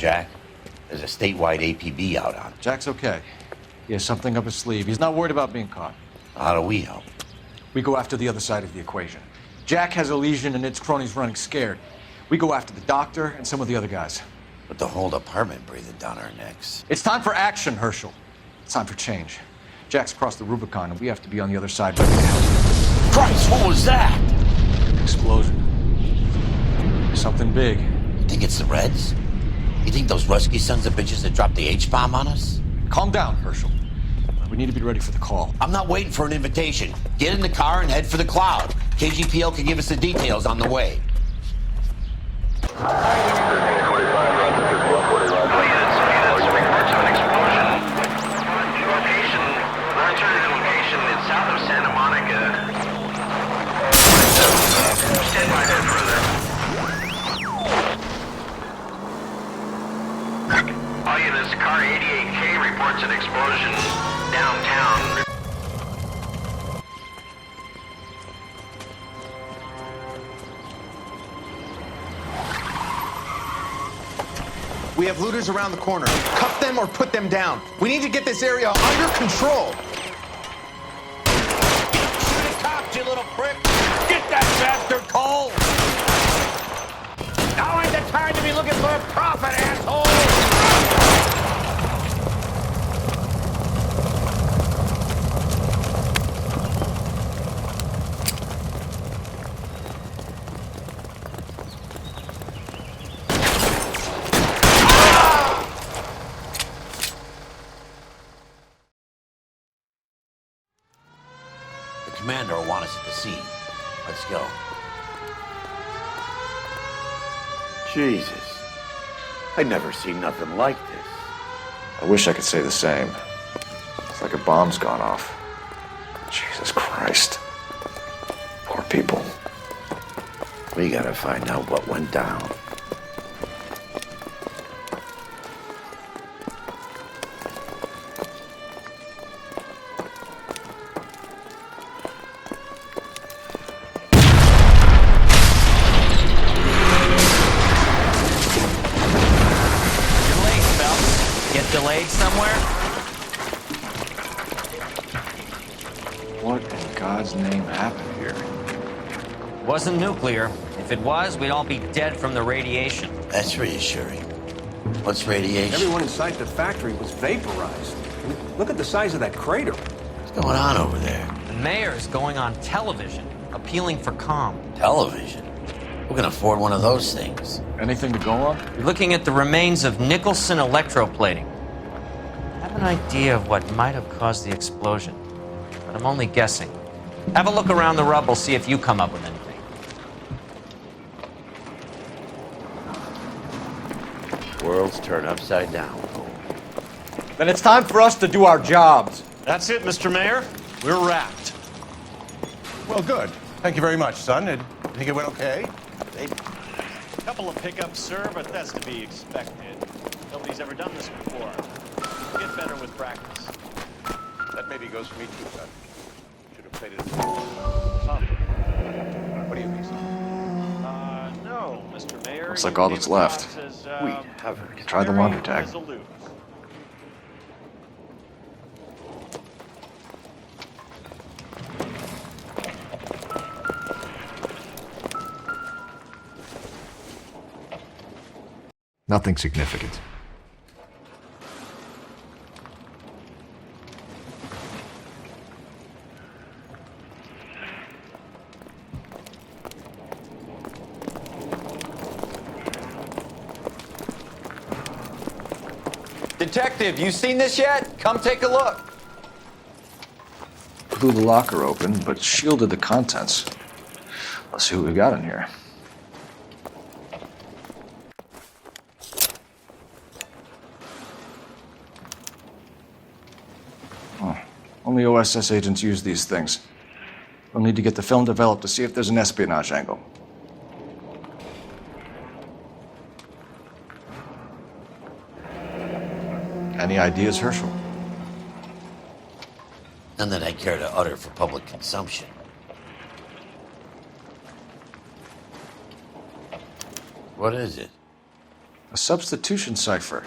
Jack? There's a statewide APB out on him. Jack's okay. He has something up his sleeve. He's not worried about being caught. How do we help? We go after the other side of the equation. Jack has a legion and its cronies running scared. We go after the doctor and some of the other guys. With the whole department breathing down our necks. It's time for action, Herschel. It's time for change. Jack's crossed the Rubicon and we have to be on the other side ready to help. Christ, what was that? Explosion. Something big. You think it's the Reds? You think those Rusky sons of bitches that dropped the H-bomb on us? Calm down, Herschel. We need to be ready for the call. I'm not waiting for an invitation. Get in the car and head for the cloud. KGPL can give us the details on the way. All units, car 88K reports an explosion downtown. We have looters around the corner. Cuff them or put them down. We need to get this area under control. Shoot at cops, you little prick! Get that bastard Cole! Now ain't the time to be looking for a profit, asshole! The commander will want us at the scene. Let's go. Jesus. I'd never seen nothing like this. I wish I could say the same. It's like a bomb's gone off. Jesus Christ. Poor people. We gotta find out what went down. Delayed somewhere? What in God's name happened here? Wasn't nuclear. If it was, we'd all be dead from the radiation. That's reassuring. What's radiation? Everyone inside the factory was vaporized. Look at the size of that crater. What's going on over there? The mayor's going on television, appealing for calm. Television? Who can afford one of those things? Anything to go on? We're looking at the remains ofNicholson electroplating. I have an idea of what might have caused the explosion, but I'm only guessing. Have a look around the rubble, see if you come up with anything. World's turned upside down. Then it's time for us to do our jobs. That's it, Mr. Mayor. We're wrapped. Well, good. Thank you very much, son. I think it went okay. A couple of pickups, sir, but that's to be expected. Nobody's ever done this before. Get better with practice. That maybe goes for me too, son. Should have played it softer. What do you think, son? No, Mr. Mayor. Looks like all that's left. We haven't. Try the laundry tag. Resolute. Nothing significant. Detective, you seen this yet? Come take a look. Blew the locker open, but shielded the contents. Let's see what we got in here. Oh, only OSS agents use these things. We'll need to get the film developed to see if there's an espionage angle. Any ideas, Herschel? None that I care to utter for public consumption. What is it? A substitution cipher.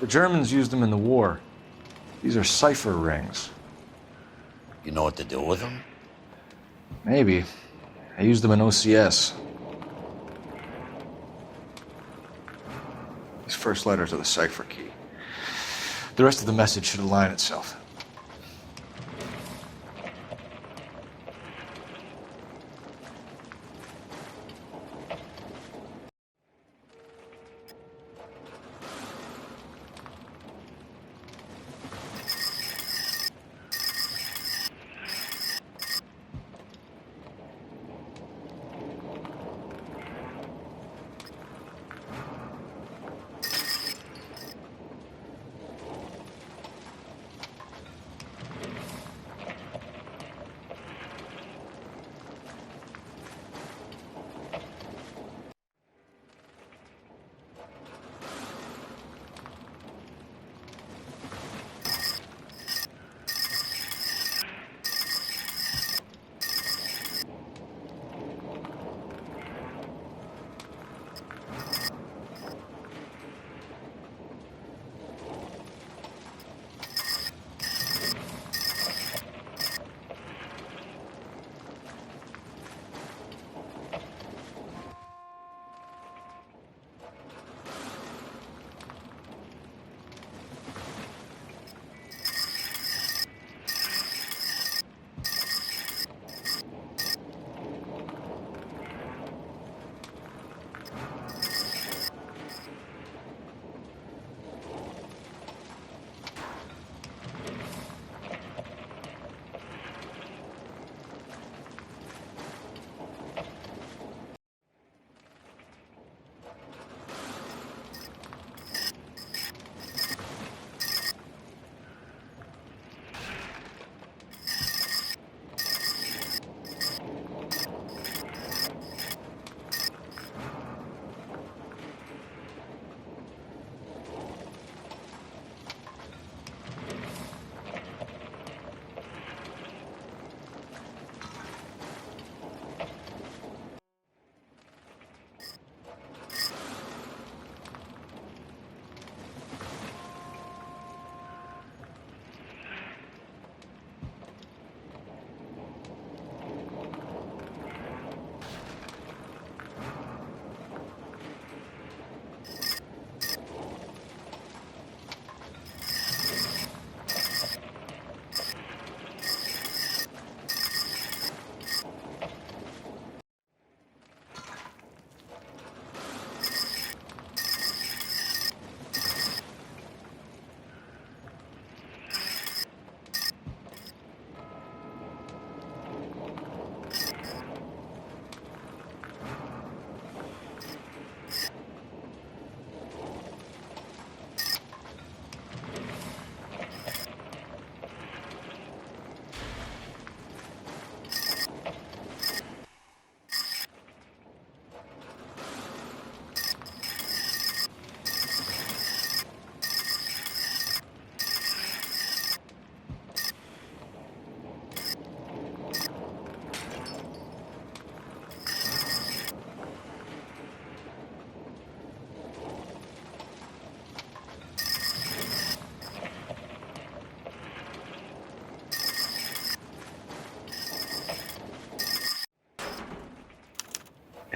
The Germans used them in the war. These are cipher rings. You know what to do with them? Maybe. I used them in OCS. These first letters are the cipher key. The rest of the message should align itself.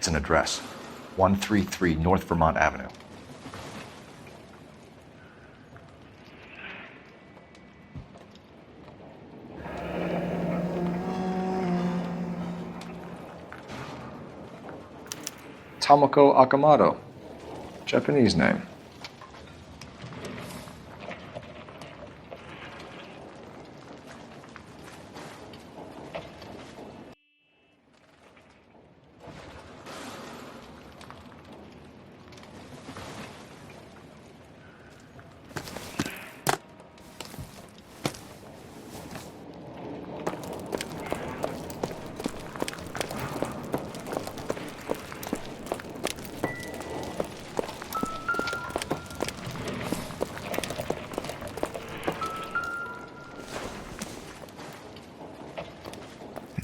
It's an address, 133 North Vermont Avenue. Tomoko Akamoto, Japanese name.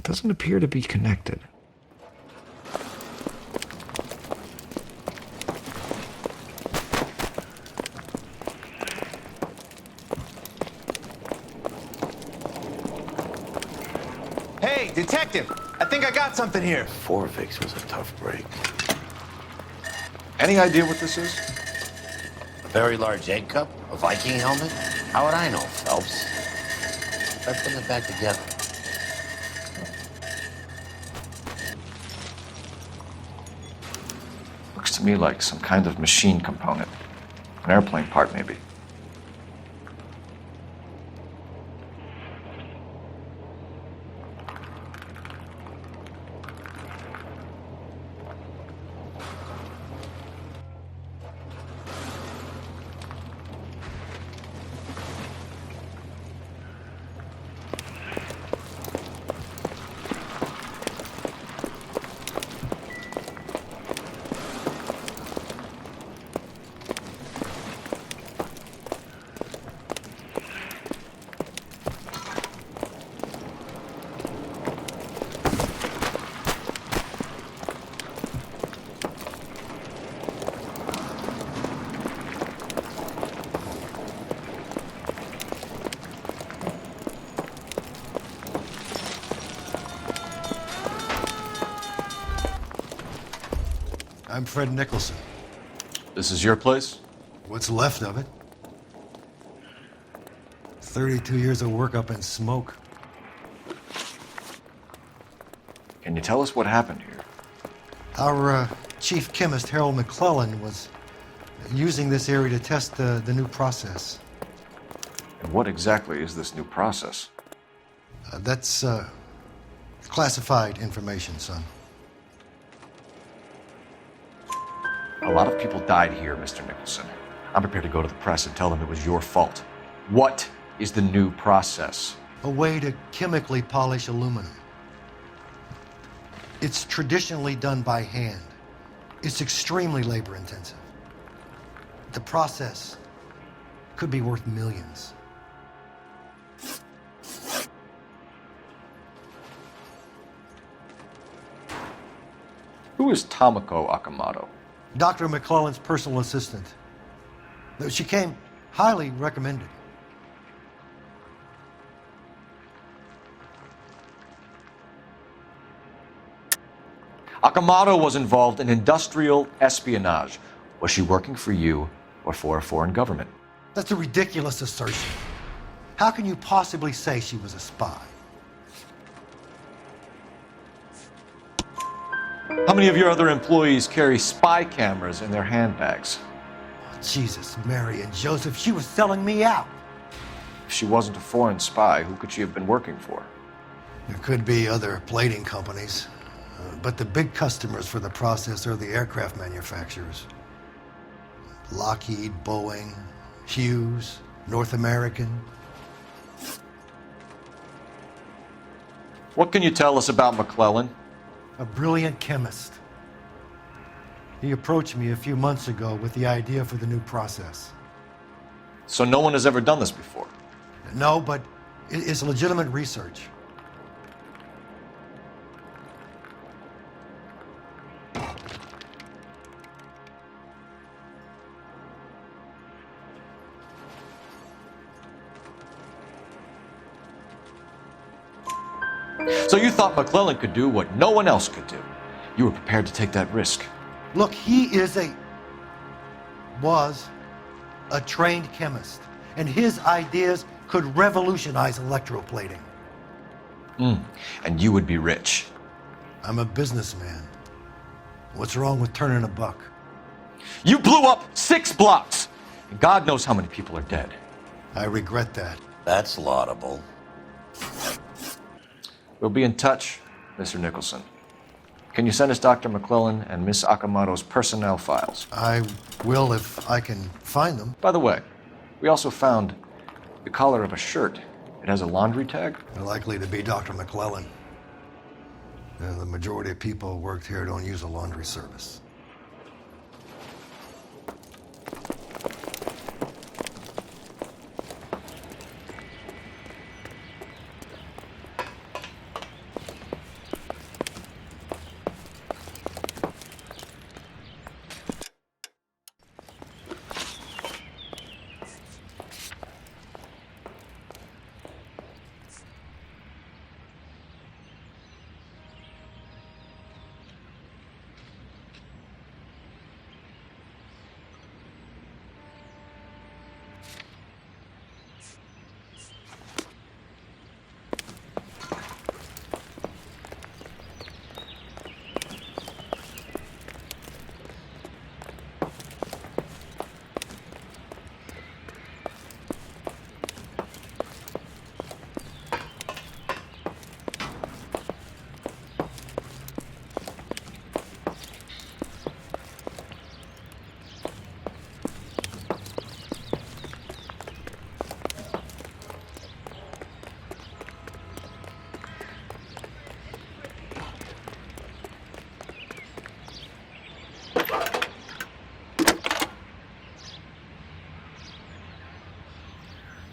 Doesn't appear to be connected. Hey, detective! I think I got something here. 4 Vicks was a tough break. Any idea what this is? A very large egg cup? A Viking helmet? How would I know, Phelps? Try putting it back together. Looks to me like some kind of machine component. An airplane part, maybe. I'm Fred Nicholson. This is your place? What's left of it? 32 years of work up in smoke. Can you tell us what happened here? Our chief chemist, Harold McClellan, was using this area to test the new process. And what exactly is this new process? That's classified information, son. A lot of people died here, Mr. Nicholson. I'm prepared to go to the press and tell them it was your fault. What is the new process? A way to chemically polish aluminum. It's traditionally done by hand. It's extremely labor intensive. The process could be worth millions. Who is Tomoko Akamoto? Dr. McClellan's personal assistant. She came highly recommended. Akamoto was involved in industrial espionage. Was she working for you or for a foreign government? That's a ridiculous assertion. How can you possibly say she was a spy? How many of your other employees carry spy cameras in their handbags? Jesus, Mary, and Joseph, she was selling me out. If she wasn't a foreign spy, who could she have been working for? There could be other plating companies, but the big customers for the process are the aircraft manufacturers. Lockheed, Boeing, Hughes, North American. What can you tell us about McClellan? A brilliant chemist. He approached me a few months ago with the idea for the new process. So no one has ever done this before? No, but it's legitimate research. So you thought McClellan could do what no one else could do. You were prepared to take that risk. Look, he was a trained chemist, and his ideas could revolutionize electroplating. And you would be rich. I'm a businessman. What's wrong with turning a buck? You blew up 6 blocks! And God knows how many people are dead. I regret that. That's laudable. We'll be in touch, Mr. Nicholson. Can you send us Dr. McClellan and Miss Akamoto's personnel files? I will if I can find them. By the way, we also found the collar of a shirt. It has a laundry tag. They're likely to be Dr. McClellan. The majority of people who worked here don't use a laundry service.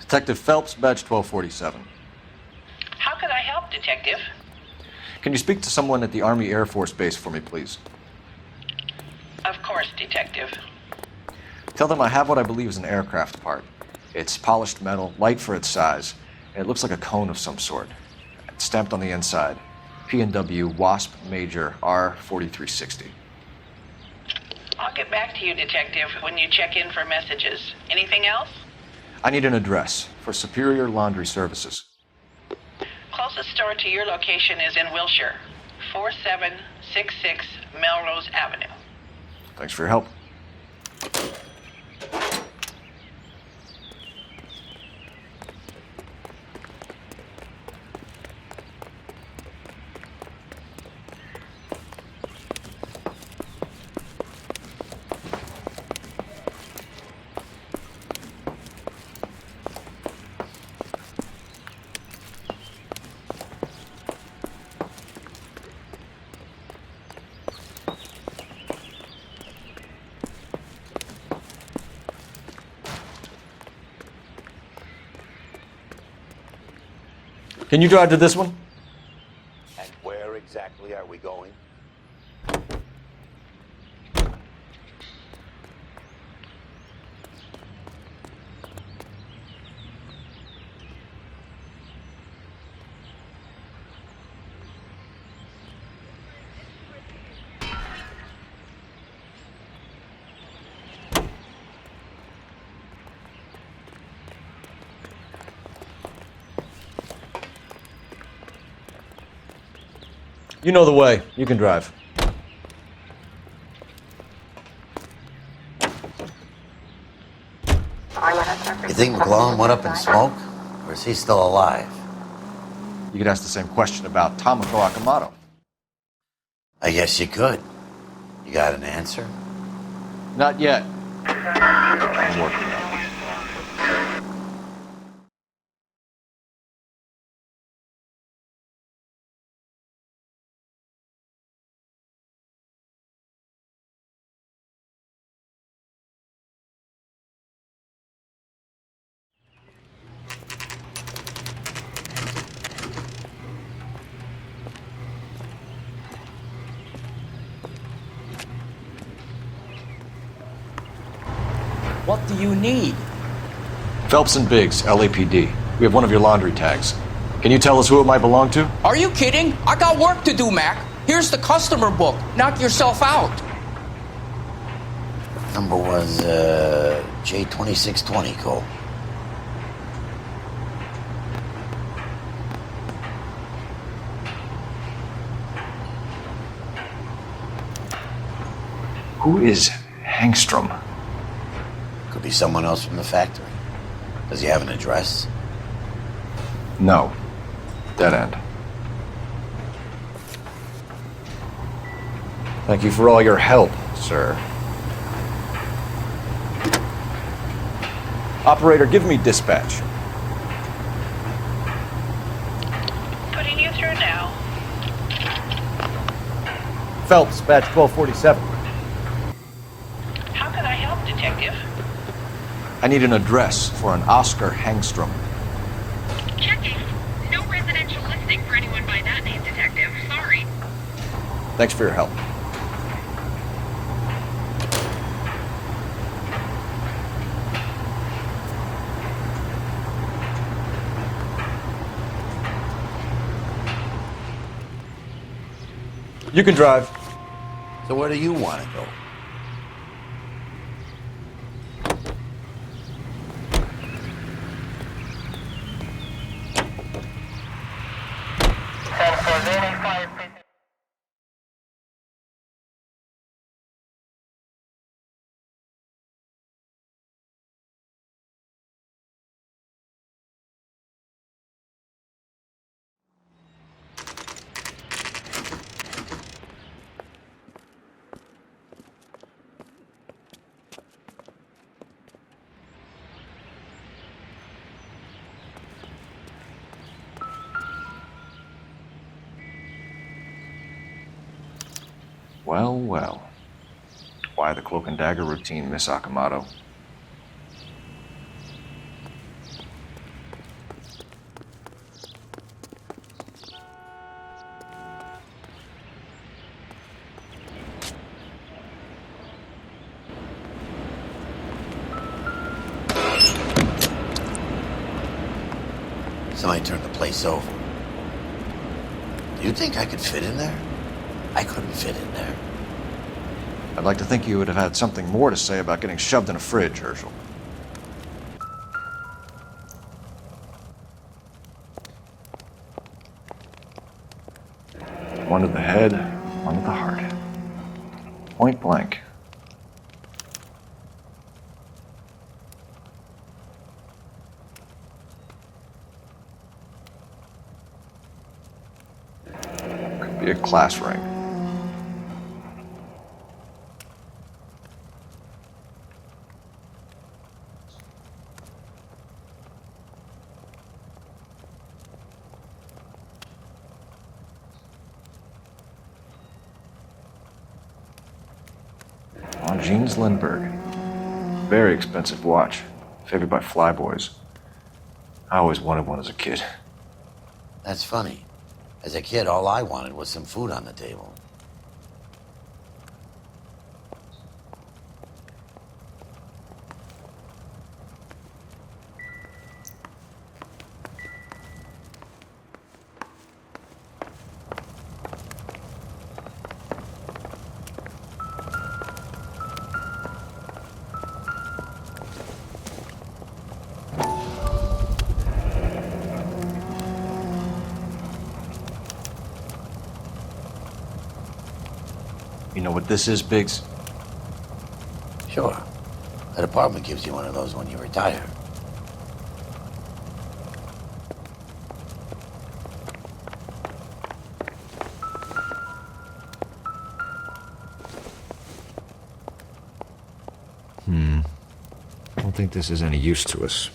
Detective Phelps, badge 1247. How could I help, Detective? Can you speak to someone at the Army Air Force Base for me, please? Of course, Detective. Tell them I have what I believe is an aircraft part. It's polished metal, light for its size, and it looks like a cone of some sort. It's stamped on the inside. P&W Wasp Major R4360. I'll get back to you, Detective, when you check in for messages. Anything else? I need an address for Superior Laundry Services. Closest store to your location is in Wilshire, 4766 Melrose Avenue. Thanks for your help. Can you drive to this one? And where exactly are we going? You know the way. You can drive. You think McClellan went up in smoke? Or is he still alive? You could ask the same question about Tomoko Akamoto. I guess you could. You got an answer? Not yet. I'm working on it. What do you need? Phelps and Biggs, LAPD. We have one of your laundry tags. Can you tell us who it might belong to? Are you kidding? I got work to do, Mac. Here's the customer book. Knock yourself out. Number was, J2620, Cole. Who is Hangstrom? Could be someone else from the factory. Does he have an address? No. Dead end. Thank you for all your help, sir. Operator, give me dispatch. Putting you through now. Phelps, badge 1247. How can I help, Detective? I need an address for an Oscar Hangstrom. Checking. No residential listing for anyone by that name, Detective. Sorry. Thanks for your help. You can drive. So where do you want to go? Well, well. Why the cloak and dagger routine, Miss Akamoto? Somebody turned the place over. Do you think I could fit in there? I couldn't fit in there. I'd like to think you would have had something more to say about getting shoved in a fridge, Herschel. One to the head, one to the heart. Point blank. Could be a class ring. Jeans Lindbergh. Very expensive watch. Favored by flyboys. I always wanted one as a kid. That's funny. As a kid, all I wanted was some food on the table. You know what this is, Biggs? Sure. That apartment gives you one of those when you retire. I don't think this is any use to us.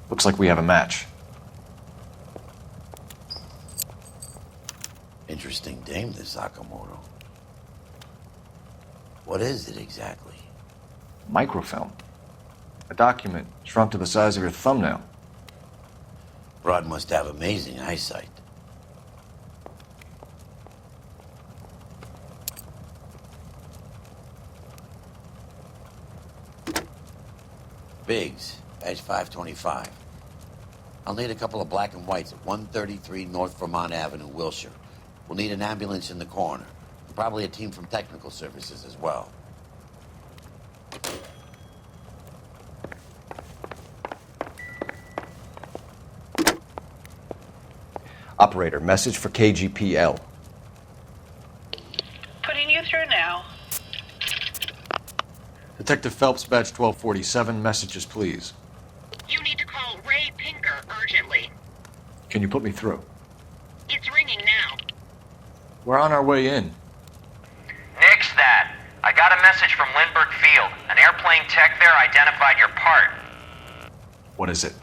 Looks like we have a match. Interesting dame, this Sakamoto. What is it exactly? Microfilm. A document shrunk to the size of your thumbnail. Broad must have amazing eyesight. Biggs, badge 525. I'll need a couple of black and whites at 133 North Vermont Avenue, Wilshire. We'll need an ambulance in the corner. And probably a team from technical services as well. Operator, message for KGPL. Putting you through now. Detective Phelps, badge 1247, messages please. You need to call Ray Pinker urgently. Can you put me through? It's ringing now. We're on our way in. Nix that. I got a message from Lindbergh Field. An airplane tech there identified your part. What is it?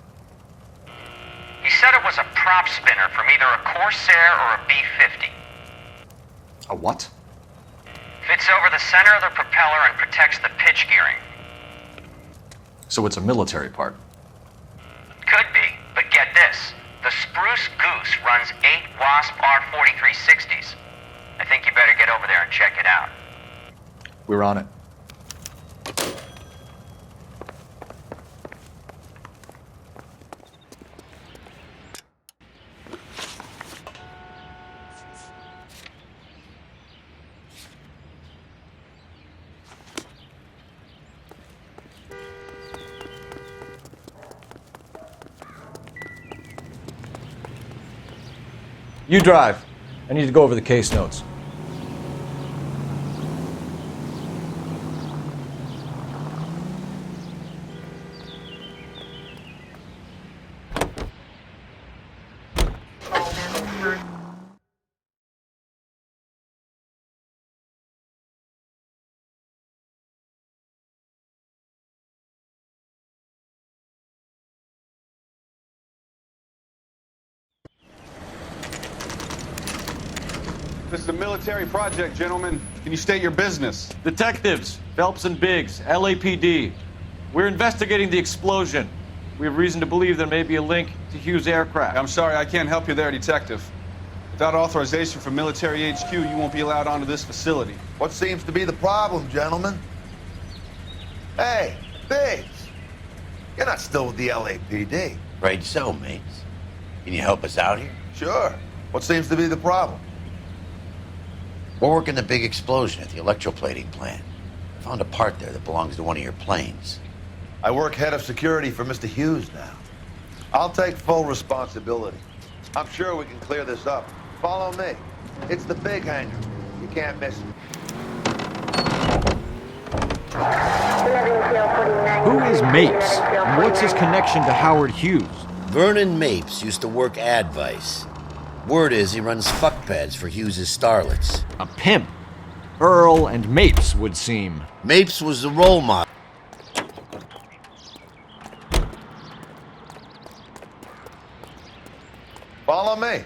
He said it was a prop spinner from either a Corsair or a B-50. A what? Fits over the center of the propeller and protects the pitch gearing. So it's a military part. Could be, but get this. The Spruce Goose runs 8 Wasp R4360s. I think you better get over there and check it out. We're on it. You drive. I need to go over the case notes. This is a military project, gentlemen. Can you state your business? Detectives, Phelps and Biggs, LAPD. We're investigating the explosion. We have reason to believe there may be a link to Hughes' aircraft. I'm sorry, I can't help you there, Detective. Without authorization from military HQ, you won't be allowed onto this facility. What seems to be the problem, gentlemen? Hey, Biggs, you're not still with the LAPD. Afraid so, mates. Can you help us out here? Sure. What seems to be the problem? We're working the big explosion at the electroplating plant. I found a part there that belongs to one of your planes. I work head of security for Mr. Hughes now. I'll take full responsibility. I'm sure we can clear this up. Follow me. It's the big hangar. You can't miss it. Who is Mapes? And what's his connection to Howard Hughes? Vernon Mapes used to work Advice. Word is he runs fuck pads for Hughes' starlets. A pimp. Earl and Mapes would seem. Mapes was the role model. Follow me.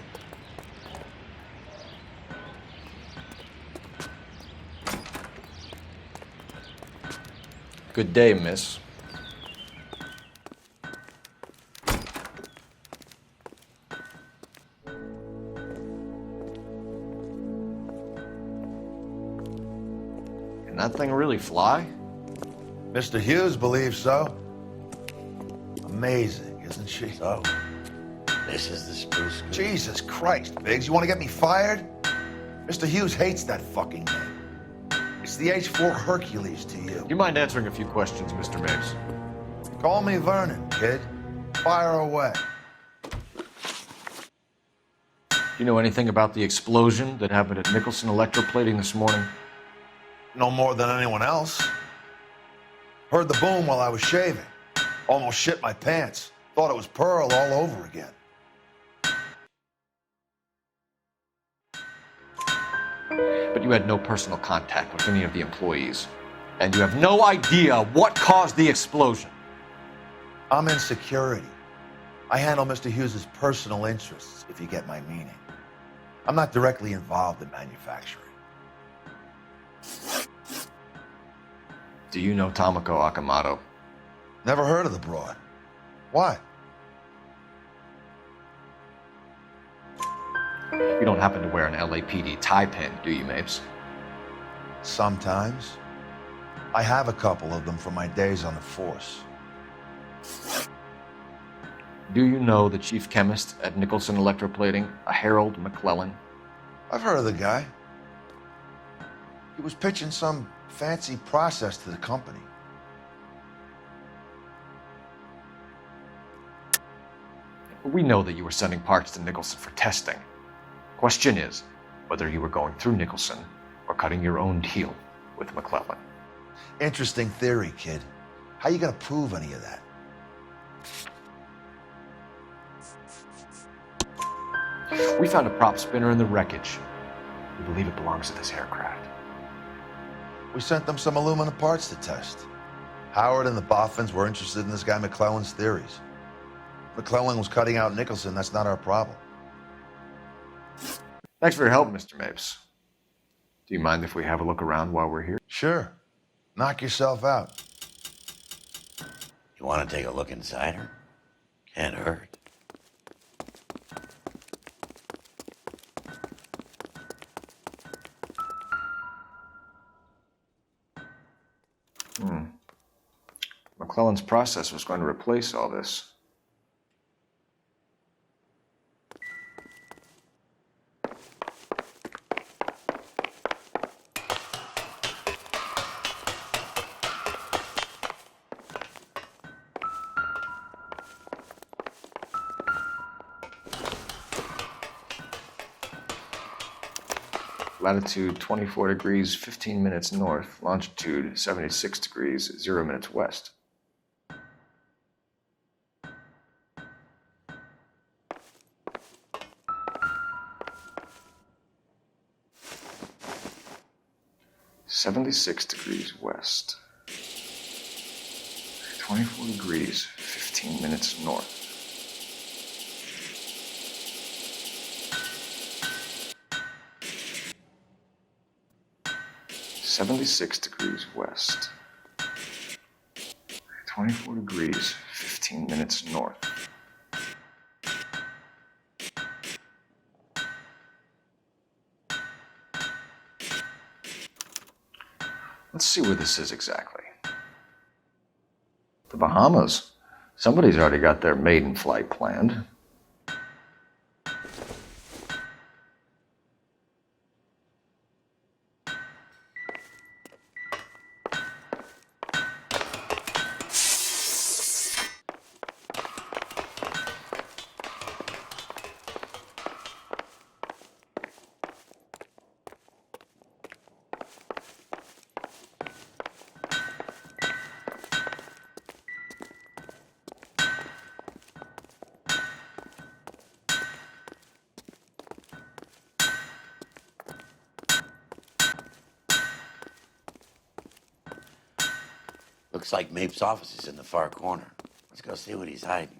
Good day, miss. Can that thing really fly? Mr. Hughes believes so. Amazing, isn't she? So, this is the spruce goose. Jesus Christ, Biggs, you want to get me fired? Mr. Hughes hates that fucking name. It's the H-4 Hercules to you. You mind answering a few questions, Mr. Mapes? Call me Vernon, kid. Fire away. You know anything about the explosion that happened at Nicholson Electroplating this morning? No more than anyone else. Heard the boom while I was shaving. Almost shit my pants. Thought it was Pearl all over again. But you had no personal contact with any of the employees. And you have no idea what caused the explosion. I'm in security. I handle Mr. Hughes' personal interests, if you get my meaning. I'm not directly involved in manufacturing. Do you know Tomoko Akamoto? Never heard of the broad. Why? You don't happen to wear an LAPD tie pin, do you, Mapes? Sometimes. I have a couple of them from my days on the force. Do you know the chief chemist at Nicholson Electroplating, a Harold McClellan? I've heard of the guy. He was pitching some fancy process to the company. We know that you were sending parts to Nicholson for testing. Question is whether you were going through Nicholson or cutting your own deal with McClellan. Interesting theory, kid. How you gonna prove any of that? We found a prop spinner in the wreckage. We believe it belongs to this aircraft. We sent them some aluminum parts to test. Howard and the Boffins were interested in this guy McClellan's theories. McClellan was cutting out Nicholson. That's not our problem. Thanks for your help, Mr. Mapes. Do you mind if we have a look around while we're here? Sure. Knock yourself out. You want to take a look inside her? Can't hurt. McClellan's process was going to replace all this. Latitude 24 degrees, 15 minutes north. Longitude 76 degrees, 0 minutes west. (76°W), 24 degrees, 15 minutes north. (76°W), 24 degrees, 15 minutes north. Let's see where this is exactly. The Bahamas. Somebody's already got their maiden flight planned. Looks like Mapes' office is in the far corner. Let's go see what he's hiding.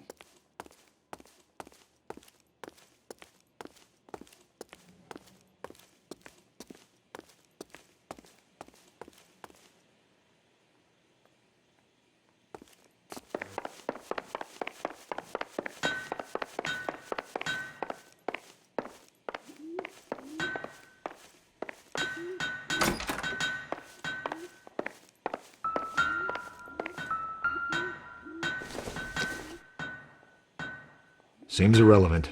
Seems irrelevant.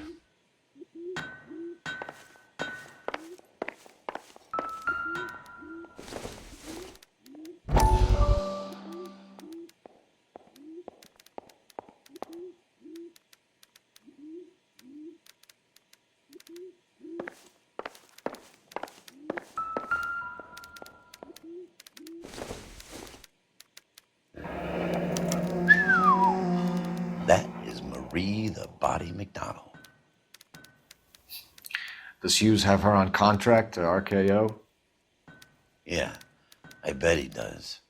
The Body McDonald. Does Hughes have her on contract to RKO? Yeah, I bet he does.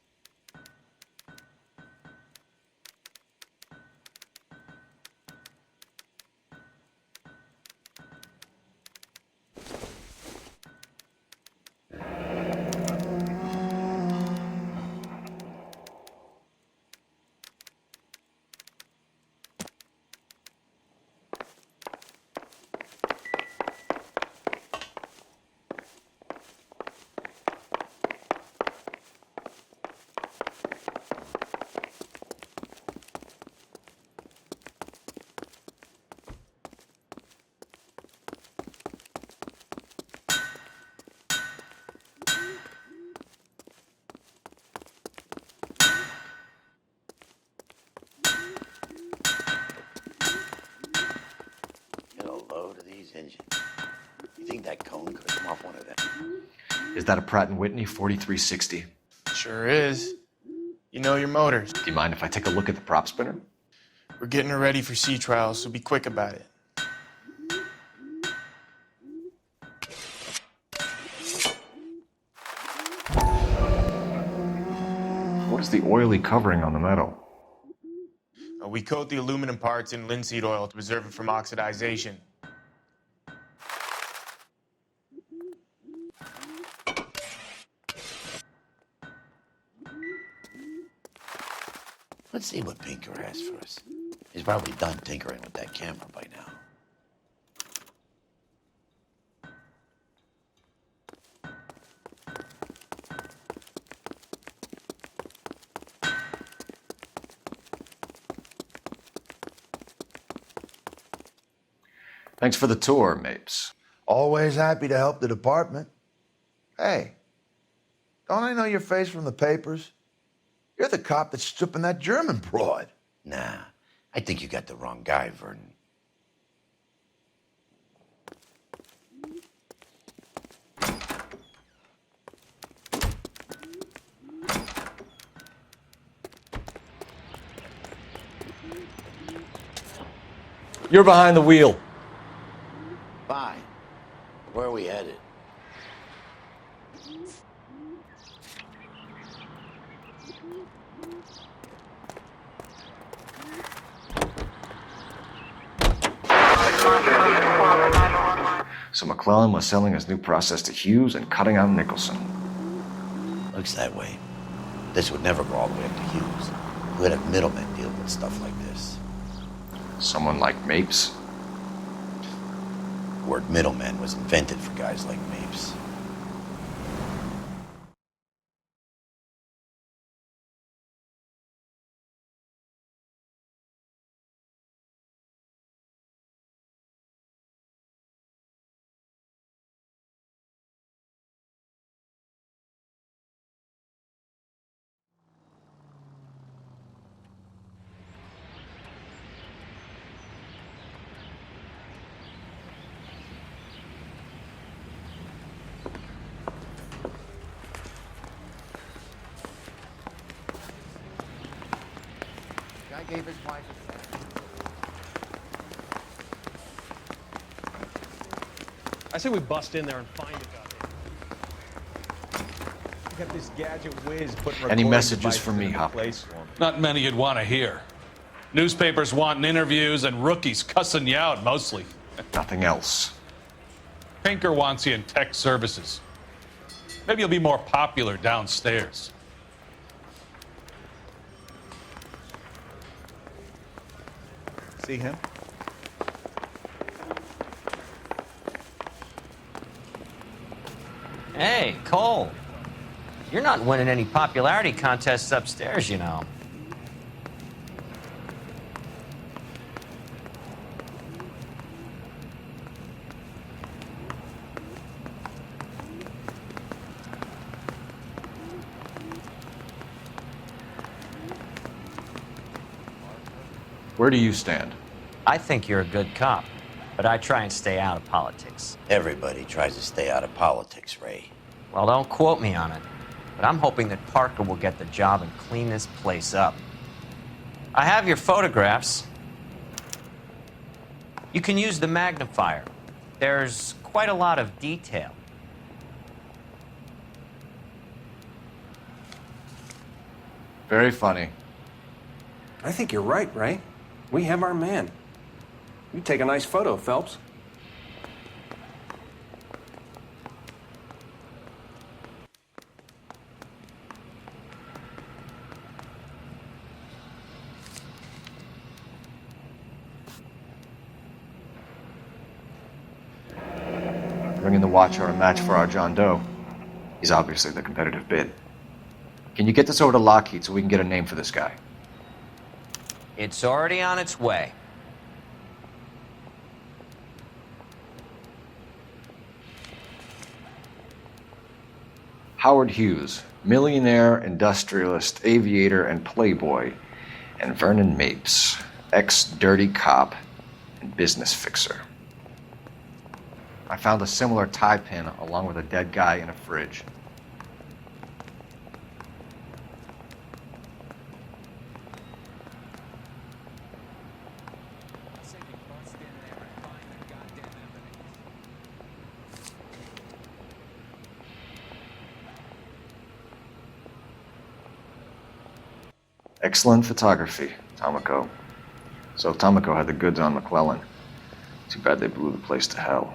Engine. You think that cone could have come off one of them? Is that a Pratt & Whitney 4360? Sure is. You know your motors. Do you mind if I take a look at the prop spinner? We're getting her ready for sea trials, so be quick about it. What is the oily covering on the metal? We coat the aluminum parts in linseed oil to preserve it from oxidization. Let's see what Pinker has for us. He's probably done tinkering with that camera by now. Thanks for the tour, Mapes. Always happy to help the department. Hey, don't I know your face from the papers? You're the cop that's stripping that German broad. Nah, I think you got the wrong guy, Vernon. You're behind the wheel. Fine. Where are we headed? So McClellan was selling his new process to Hughes and cutting out Nicholson. Looks that way. This would never go all the way up to Hughes. who had a middleman deal with stuff like this. Someone like Mapes? The word middleman was invented for guys like Mapes. Gave his wife a I say we bust in there and find the guy. We got this gadget whiz putting Any recording messages devices for me, into Hop? place for 'em. Not many you'd want to hear. Newspapers wanting interviews and rookies cussing you out mostly. Nothing else. Pinker wants you in tech services. Maybe you'll be more popular downstairs. See him? Hey, Cole. You're not winning any popularity contests upstairs, you know. Where do you stand? I think you're a good cop, but I try and stay out of politics. Everybody tries to stay out of politics, Ray. Well, don't quote me on it, but I'm hoping that Parker will get the job and clean this place up. I have your photographs. You can use the magnifier. There's quite a lot of detail. Very funny. I think you're right, Ray. We have our man. You take a nice photo, Phelps. Bringing the Watcher a match for our John Doe. He's obviously the competitive bid. Can you get this over to Lockheed so we can get a name for this guy? It's already on its way. Howard Hughes, millionaire, industrialist, aviator, and playboy, and Vernon Mapes, ex-dirty cop and business fixer. I found a similar tie pin along with a dead guy in a fridge. Excellent photography, Tomoko. So Tomoko had the goods on McClellan. Too bad they blew the place to hell.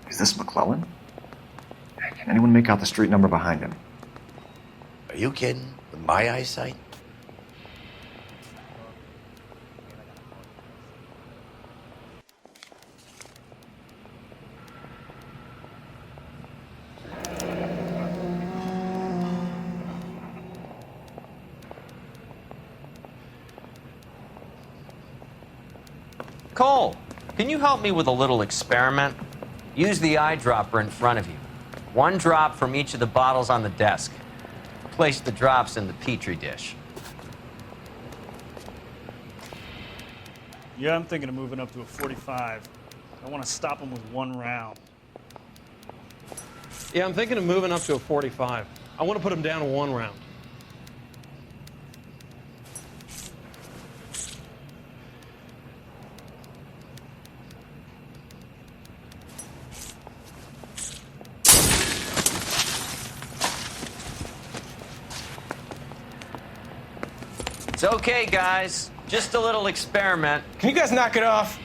Is this McClellan? Can anyone make out the street number behind him? Are you kidding? With my eyesight? Cole, can you help me with a little experiment? Use the eyedropper in front of you. One drop from each of the bottles on the desk. Place the drops in the petri dish. Yeah, I'm thinking of moving up to a 45. I want to stop him with one round. Yeah, I'm thinking of moving up to a 45. I want to put him down to one round. It's okay, guys. Just a little experiment. Can you guys knock it off?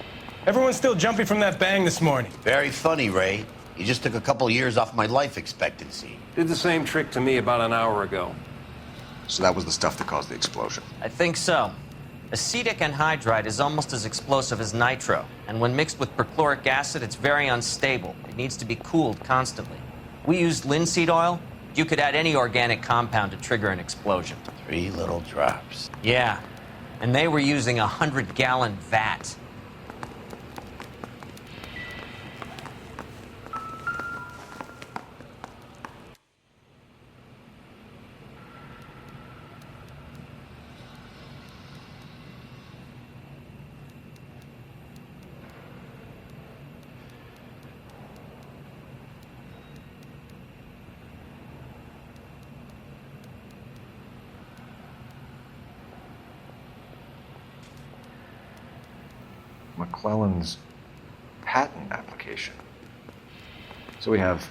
Everyone's still jumpy from that bang this morning. Very funny, Ray. You just took a couple years off my life expectancy. Did the same trick to me about an hour ago. So that was the stuff that caused the explosion. I think so. Acetic anhydride is almost as explosive as nitro, and when mixed with perchloric acid, it's very unstable. It needs to be cooled constantly. We used linseed oil. You could add any organic compound to trigger an explosion. 3 little drops. Yeah, and they were using a 100-gallon vat. McClellan's patent application. So we have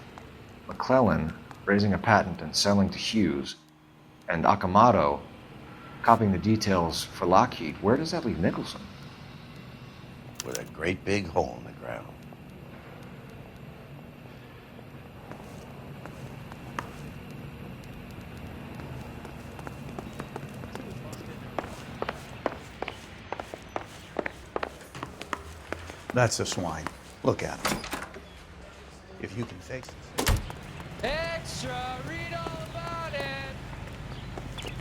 McClellan raising a patent and selling to Hughes, and Akamoto copying the details for Lockheed. Where does that leave Nicholson? With a great big hole in the ground. That's a swine. Look at him. If you can fix it. Extra, read all about it.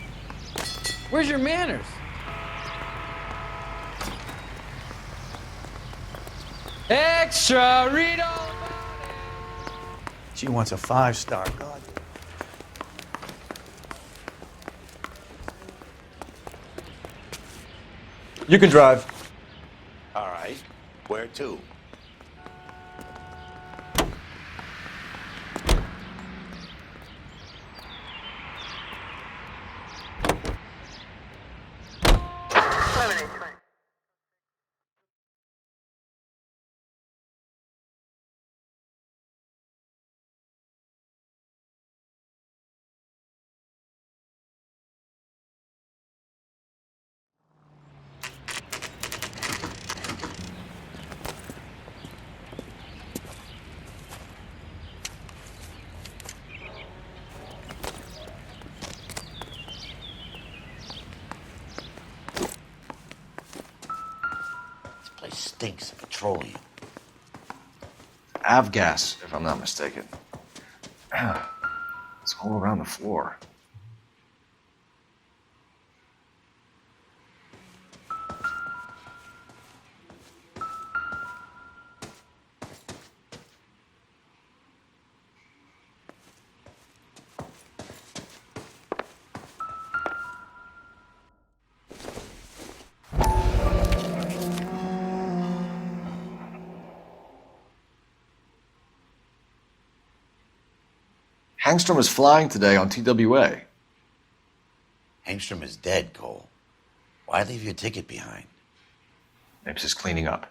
Where's your manners? Extra, read all about it. She wants a 5-star. God. You can drive. All right. Where to? Stinks of petroleum. Avgas, if I'm not mistaken. It's all around the floor. Hangstrom is flying today on TWA. Hangstrom is dead, Cole. Why leave your ticket behind? Nips is cleaning up.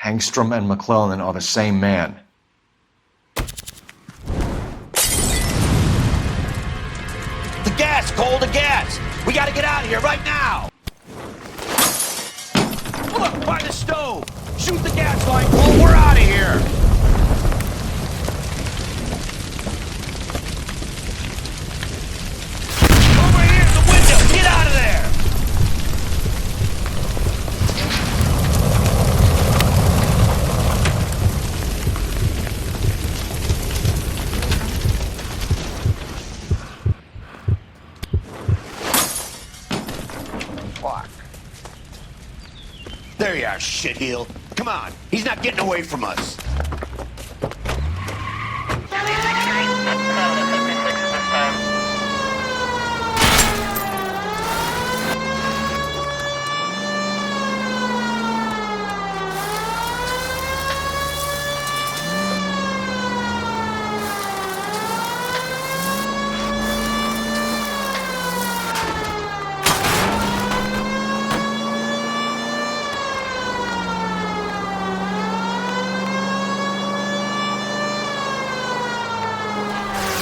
Hangstrom and McClellan are the same man. The gas, Cole, the gas! We gotta get out of here right now! Look, by the stove! Shoot the gas line, Cole, we're out of here! Over here at the window! Get out of there! clock. There you are, shitheel. Come on, he's not getting away from us.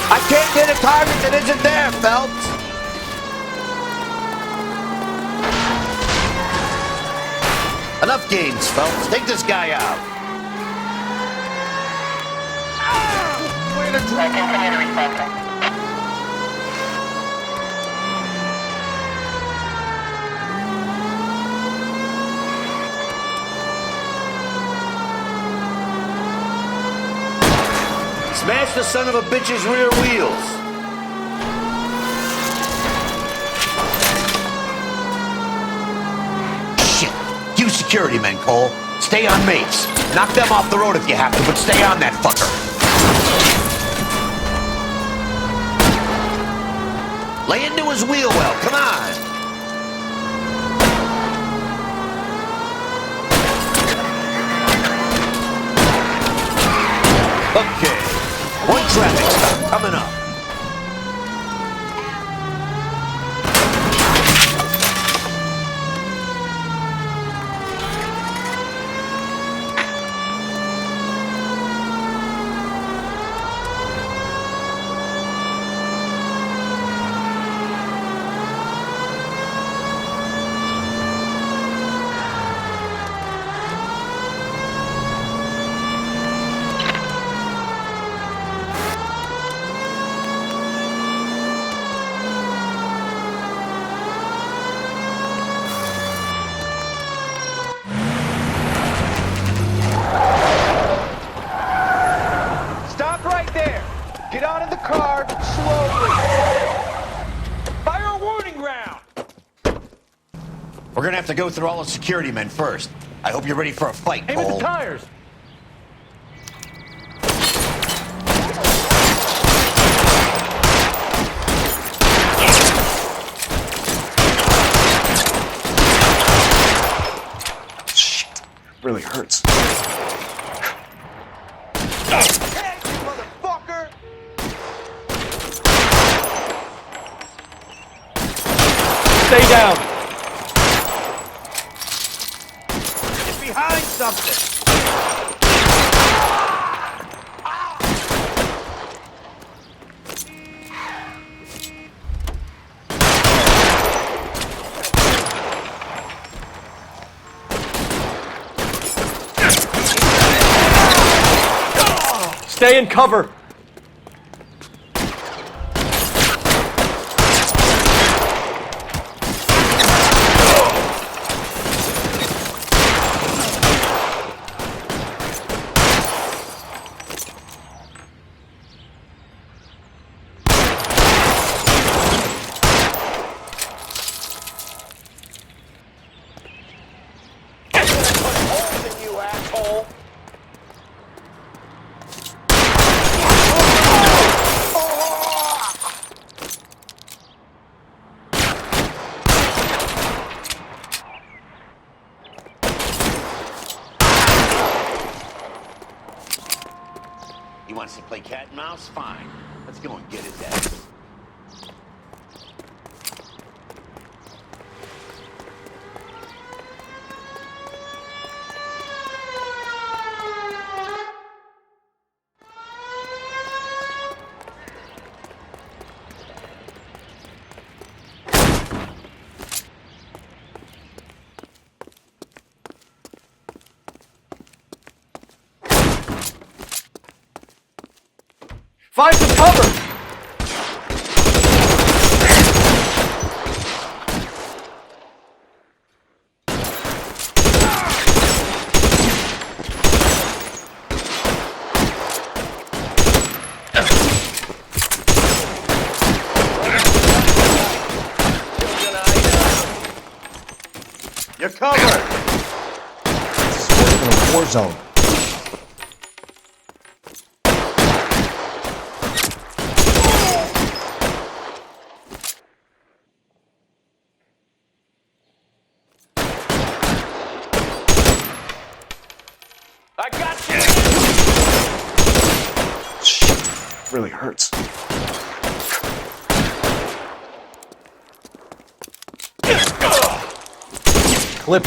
I can't hit a target that isn't there, Phelps. Enough games, Phelps. Take this guy out. Way to try. Smash the son of a bitch's rear wheels. Shit. You security men, Cole. Stay on Mapes. Knock them off the road if you have to, but stay on that fucker. Lay into his wheel well. Come on. Okay. One traffic stop coming up. Get out of the car slowly. Fire a warning round. We're gonna have to go through all the security men first. I hope you're ready for a fight, Aim Cole. at the tires. Shit, really hurts. Stay down. Get behind something. Stay in cover. He wants to play cat and mouse? Fine. Let's go and get his ass. Find some cover! You're covered! This is worse than a war zone. I got you! Shit, really hurts. Clip.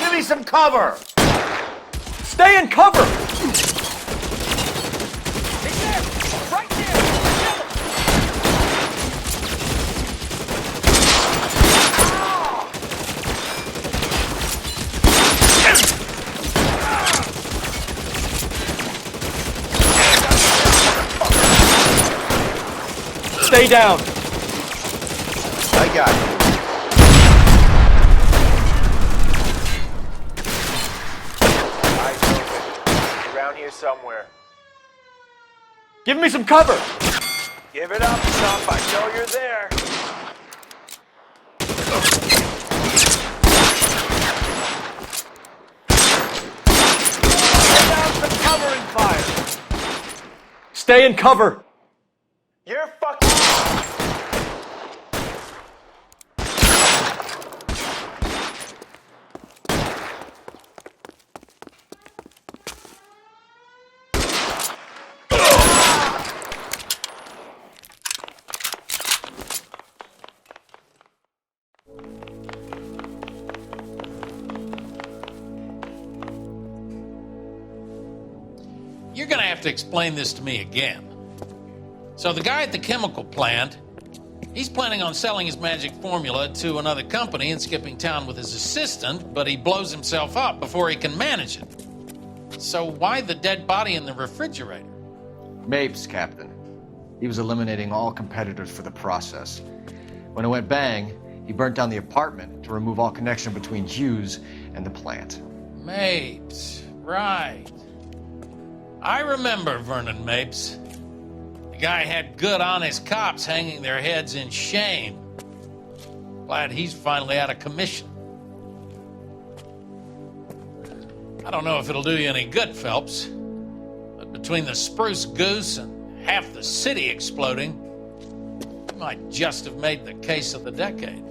Give me some cover! Stay in cover! Right there! Stay down! I got you. Around here somewhere. Give me some cover! Give it up, Chump. I know you're there. Get down some cover and fire. Stay in cover! You're fucking... You're gonna have to explain this to me again. So the guy at the chemical plant, he's planning on selling his magic formula to another company and skipping town with his assistant, but he blows himself up before he can manage it. So why the dead body in the refrigerator? Mapes, Captain. He was eliminating all competitors for the process. When it went bang, he burnt down the apartment to remove all connection between Hughes and the plant. Mapes, right. I remember Vernon Mapes. The guy had good, honest cops hanging their heads in shame. Glad he's finally out of commission. I don't know if it'll do you any good, Phelps, but between the spruce goose and half the city exploding, you might just have made the case of the decade.